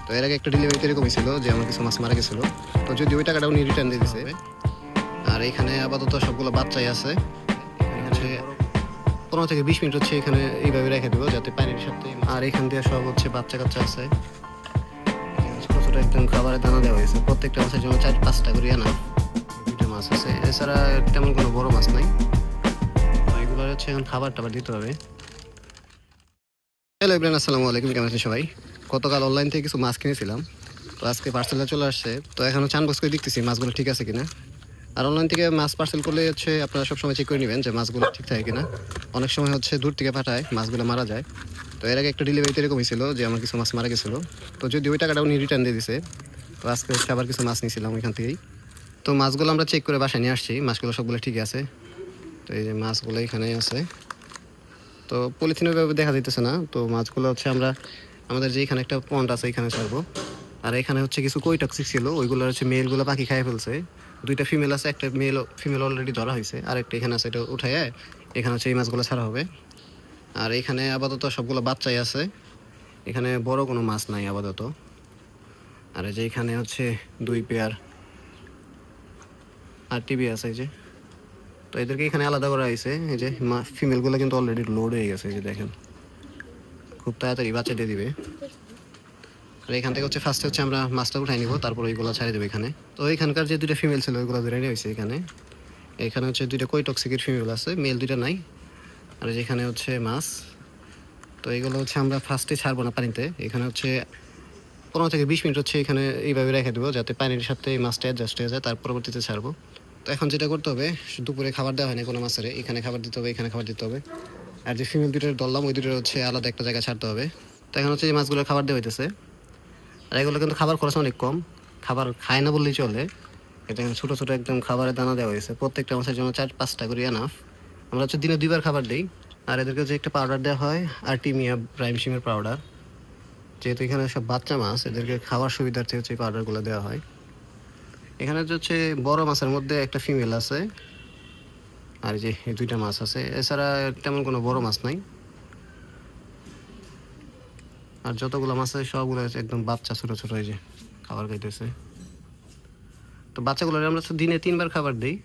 তো এর আগে একটা ডেলিভারিতে এরকম ছিল যে আমার কিছু মাছ মারা গেছিলো, তো যদি ওই টাকাটা উনি রিটার্ন দিয়ে দিছে। আর এখানে আপাতত সবগুলো বাচ্চাই আছে। এখানে 15 থেকে 20 মিনিট হচ্ছে এখানে এইভাবে রেখে দেবো যাতে পানির সাথে। আর এখান দিয়ে সব হচ্ছে বাচ্চা কাচ্চা আছে। ছোট ছোট একদম খাবারের দানা দেওয়া হয়েছে, প্রত্যেকটা মাছের জন্য 4-5টা করে আনা। 2টা মাছ আছে, এছাড়া তেমন কোনো বড় মাছ নাই। তো এগুলো হচ্ছে এখন খাবার টাবার দিতে হবে। হ্যালো ইব্রাহিম, আসসালামু আলাইকুম, কেমন আছেন সবাই? গতকাল অনলাইন থেকে কিছু মাছ কিনেছিলাম, তো আজকে পার্সেলটা চলে আসছে। তো এখনও চানবক্স করে দেখতেছি মাছগুলো ঠিক আছে কিনা। আর অনলাইন থেকে মাছ পার্সেল করলে হচ্ছে আপনারা সবসময় চেক করে নেবেন যে মাছগুলো ঠিক থাকে কিনা। অনেক সময় হচ্ছে দূর থেকে পাঠায়, মাছগুলো মারা যায়। তো এর আগে একটা ডেলিভারিতে এরকম ছিল যে আমার কিছু মাছ মারা গেছিলো, তো যদি ওই টাকাটা উনি রিটার্ন দিয়ে দিছে। তো আজকে হচ্ছে আবার কিছু মাছ নিয়েছিলাম ওইখান থেকেই। তো মাছগুলো আমরা চেক করে বাসায় নিয়ে আসছি, মাছগুলো সবগুলো ঠিক আছে। তো এই যে মাছগুলো এখানেই আছে। তো পলিথিনের ভাবে দেখা যাইতেছে না, তো মাছগুলো হচ্ছে আমরা আমাদের যে এখানে একটা পন্ড আছে এখানে ছাড়বো। আর এখানে হচ্ছে কিছু কই টক্সিক ছিল, ওইগুলো হচ্ছে মেলগুলো পাখি খাই ফেলছে। 2টা ফিমেল আছে, একটা ফিমেল অলরেডি ধরা হয়েছে, আর একটা এখানে আছে, এটা উঠায় এখানে হচ্ছে এই মাছগুলো ছাড়া হবে। আর এখানে আপাতত সবগুলো বাচ্চাই আছে, এখানে বড় কোনো মাছ নাই আপাতত। আর এই যে এখানে হচ্ছে 2 পেয়ার আর টিভি আছে এই যে। তো এদেরকে এখানে আলাদা করা হয়েছে। এই যে ফিমেলগুলো কিন্তু অলরেডি লোড হয়ে গেছে, এই যে দেখেন, খুব তাড়াতাড়ি বাচ্চা দিয়ে দিবে। আর এখান থেকে হচ্ছে ফার্স্টে হচ্ছে আমরা মাছটা উঠাই নিব, তারপর ওইগুলো ছাড়িয়ে দেবো এখানে। তো এখানকার যে 2টা ফিমেল ছিল ওইগুলো ধরে নিয়ে হয়েছে এখানে। এখানে হচ্ছে 2টা কই টক্সিকের ফিমেল আছে, মেল 2টা নাই। আর যেখানে হচ্ছে মাছ, তো এইগুলো হচ্ছে আমরা ফার্স্টে ছাড়বো না পানিতে। এখানে হচ্ছে 15 থেকে 20 মিনিট হচ্ছে এখানে এইভাবে রেখে দেবো যাতে পানির সাথে এই মাছটা অ্যাডজাস্ট হয়ে যায়, তার পরবর্তীতে ছাড়বো। তো এখন যেটা করতে হবে, দুপুরে খাবার দেওয়া হয়নি কোনো মাছের, এখানে খাবার দিতে হবে, এখানে খাবার দিতে হবে। আর যে ফিমেল 2টার ধরলাম ওই 2টার হচ্ছে আলাদা একটা জায়গায় ছাড়তে হবে। তো এখন হচ্ছে এই মাছগুলোর খাবার দেওয়া হইতেছে। আর এগুলো কিন্তু খাবার খরচ অনেক কম, খাবার খায় না বললেই চলে। এটা ছোটো ছোটো একদম খাবারের দানা দেওয়া হয়েছে, প্রত্যেকটা মাছের জন্য 4-5টা করে এনাফ। আমরা হচ্ছে দিনে 2বার খাবার দিই। আর এদেরকে যে একটা পাউডার দেওয়া হয়, আর্টিমিয়া প্রাইমসিমের পাউডার। যেহেতু এখানে সব বাচ্চা মাছ, এদেরকে খাওয়ার সুবিধার্থে হচ্ছে এই পাউডারগুলো দেওয়া হয়। এখানে হচ্ছে বড় মাছের মধ্যে একটা ফিমেল আছে, আর যে এই 2টা মাছ আছে, এছাড়া তেমন কোনো বড় মাছ নাই। আর যতগুলো মাছ আছে সবগুলো একদম বাচ্চা, ছোটো ছোটো, এই যে খাবার খাইতেছে। তো বাচ্চাগুলো আমরা দিনে 3বার খাবার দিই।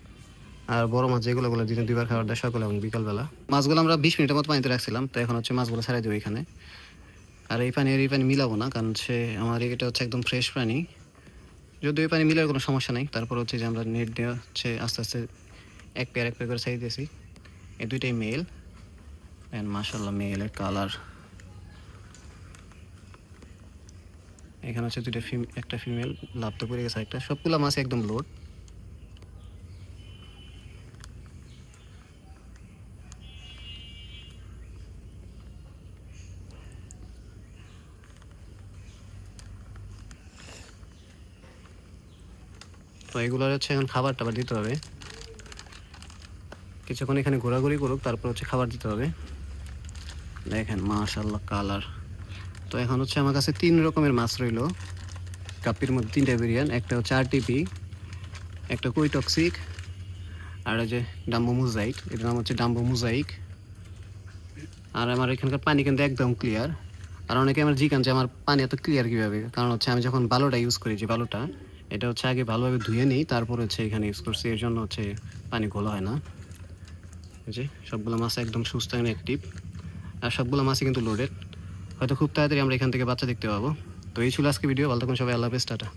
আর বড় মাছ যেগুলো দিনে 2বার খাবার দেয়, সকালে এবং বিকালবেলা। মাছগুলো আমরা 20 মিনিটের মতো পানিতে রাখছিলাম, তো এখন হচ্ছে মাছগুলো ছাড়াই দেবো এখানে। আর এই পানি মিলাবো না, কারণ হচ্ছে আমার এটা হচ্ছে একদম ফ্রেশ পানি। যদিও এই পানি মিলার কোনো সমস্যা নেই, তারপর হচ্ছে যে আমরা নেট দিয়ে হচ্ছে আস্তে আস্তে এক পেয়ার করে ছাড়িয়ে দিয়েছি। এই 2টাই মেল, অ্যান্ড মাশাআল্লাহ মেলের কালার। এখানে হচ্ছে একটা ফিমেল লাভ তো পড়ে গেছে একটা, সবগুলো মাছ একদম লোড। তো এগুলো হচ্ছে এখন খাবার টাবার দিতে হবে, কিছুক্ষণ এখানে ঘোরাঘুরি করুক, তারপর হচ্ছে খাবার দিতে হবে। দেখেন মাশাআল্লাহ কালার। তো এখন হচ্ছে আমার কাছে 3 রকমের মাছ রইল কাপির মধ্যে, 3টা ভেরিয়েন্ট। একটা হচ্ছে আরটিপি, একটা কই টক্সিক, আর যে ডাম্বো মোজাইক, এটার নাম হচ্ছে ডাম্বো মোজাইক। আর আমার এখানকার পানি কিন্তু একদম ক্লিয়ার। আর অনেকে আমার জিজ্ঞান যে আমার পানি এত ক্লিয়ার কীভাবে, কারণ হচ্ছে আমি যখন বালুটা ইউজ করি, যে বালুটা এটা হচ্ছে আগে ভালোভাবে ধুয়ে নিই, তারপর হচ্ছে এখানে ইউজ করছি, এর জন্য হচ্ছে পানি ঘোলা হয় না। যে সবগুলো মাছ একদম সুস্থ এবং অ্যাক্টিভ, আর সবগুলো মাছই কিন্তু লোডেড। হয়তো খুব তাড়াতাড়ি আমরা এখান থেকে বাচ্চা দেখতে পাবো। তো এই ছিল আজকে ভিডিও, ভালো থাকুন সবাই, আল্লাহ হাফেজ, টাটা।